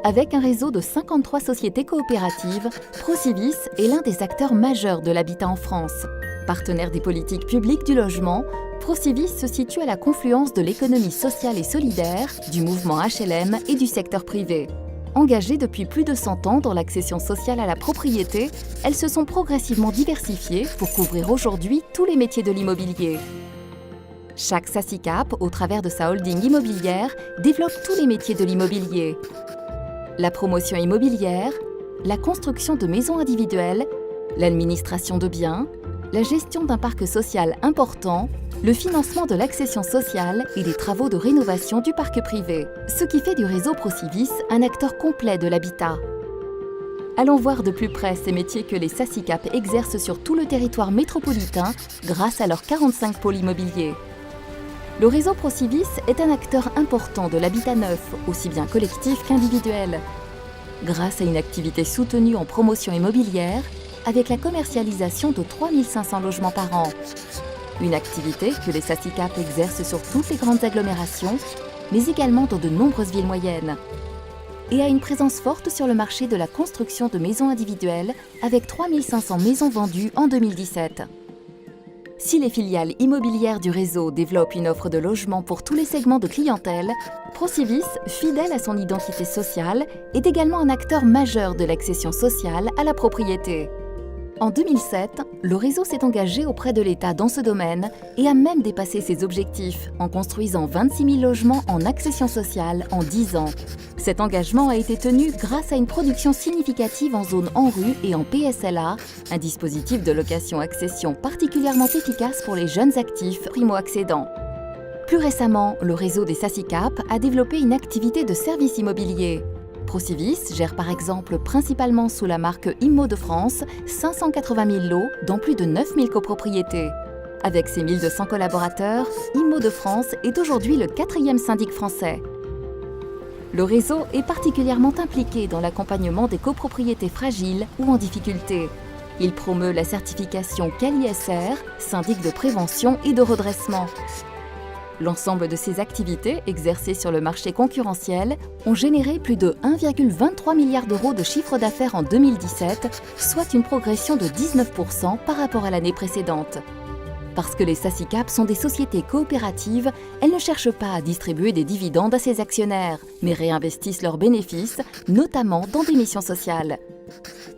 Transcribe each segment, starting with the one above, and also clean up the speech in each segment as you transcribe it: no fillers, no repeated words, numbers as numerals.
Avec un réseau de 53 sociétés coopératives, Procivis est l'un des acteurs majeurs de l'habitat en France. Partenaire des politiques publiques du logement, Procivis se situe à la confluence de l'économie sociale et solidaire, du mouvement HLM et du secteur privé. Engagées depuis plus de 100 ans dans l'accession sociale à la propriété, elles se sont progressivement diversifiées pour couvrir aujourd'hui tous les métiers de l'immobilier. Chaque SASICAP, au travers de sa holding immobilière, développe tous les métiers de l'immobilier. La promotion immobilière, la construction de maisons individuelles, l'administration de biens, la gestion d'un parc social important, le financement de l'accession sociale et les travaux de rénovation du parc privé, ce qui fait du réseau Procivis un acteur complet de l'habitat. Allons voir de plus près ces métiers que les SASICAP exercent sur tout le territoire métropolitain grâce à leurs 45 pôles immobiliers. Le réseau Procivis est un acteur important de l'habitat neuf, aussi bien collectif qu'individuel. Grâce à une activité soutenue en promotion immobilière, avec la commercialisation de 3500 logements par an. Une activité que les SASICAP exercent sur toutes les grandes agglomérations, mais également dans de nombreuses villes moyennes. Et a une présence forte sur le marché de la construction de maisons individuelles, avec 3500 maisons vendues en 2017. Si les filiales immobilières du réseau développent une offre de logement pour tous les segments de clientèle, Procivis, fidèle à son identité sociale, est également un acteur majeur de l'accession sociale à la propriété. En 2007, le réseau s'est engagé auprès de l'État dans ce domaine et a même dépassé ses objectifs en construisant 26 000 logements en accession sociale en 10 ans. Cet engagement a été tenu grâce à une production significative en zone ANRU et en PSLA, un dispositif de location-accession particulièrement efficace pour les jeunes actifs primo-accédants. Plus récemment, le réseau des SASICAP a développé une activité de service immobilier. Procivis gère par exemple principalement sous la marque Immo de France 580 000 lots dans plus de 9 000 copropriétés. Avec ses 1200 collaborateurs, Immo de France est aujourd'hui le 4e syndic français. Le réseau est particulièrement impliqué dans l'accompagnement des copropriétés fragiles ou en difficulté. Il promeut la certification CALISR, syndic de prévention et de redressement. L'ensemble de ces activités exercées sur le marché concurrentiel ont généré plus de 1,23 milliard d'euros de chiffre d'affaires en 2017, soit une progression de 19% par rapport à l'année précédente. Parce que les SASICAP sont des sociétés coopératives, elles ne cherchent pas à distribuer des dividendes à ses actionnaires, mais réinvestissent leurs bénéfices, notamment dans des missions sociales.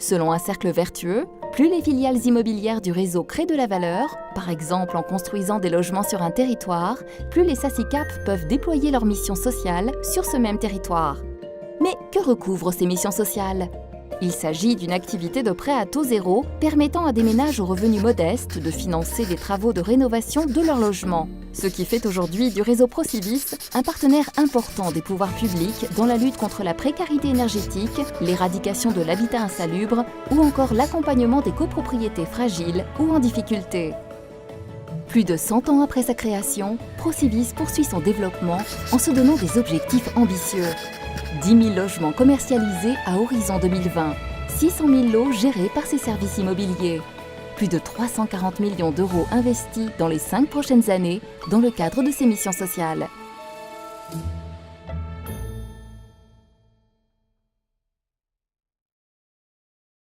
Selon un cercle vertueux, plus les filiales immobilières du réseau créent de la valeur, par exemple en construisant des logements sur un territoire, plus les SASICAP peuvent déployer leurs missions sociales sur ce même territoire. Mais que recouvrent ces missions sociales ? Il s'agit d'une activité de prêt à taux zéro permettant à des ménages aux revenus modestes de financer des travaux de rénovation de leur logement. Ce qui fait aujourd'hui du réseau Procivis un partenaire important des pouvoirs publics dans la lutte contre la précarité énergétique, l'éradication de l'habitat insalubre ou encore l'accompagnement des copropriétés fragiles ou en difficulté. Plus de 100 ans après sa création, Procivis poursuit son développement en se donnant des objectifs ambitieux. 10 000 logements commercialisés à horizon 2020, 600 000 lots gérés par ses services immobiliers, plus de 340 millions d'euros investis dans les 5 prochaines années dans le cadre de ses missions sociales.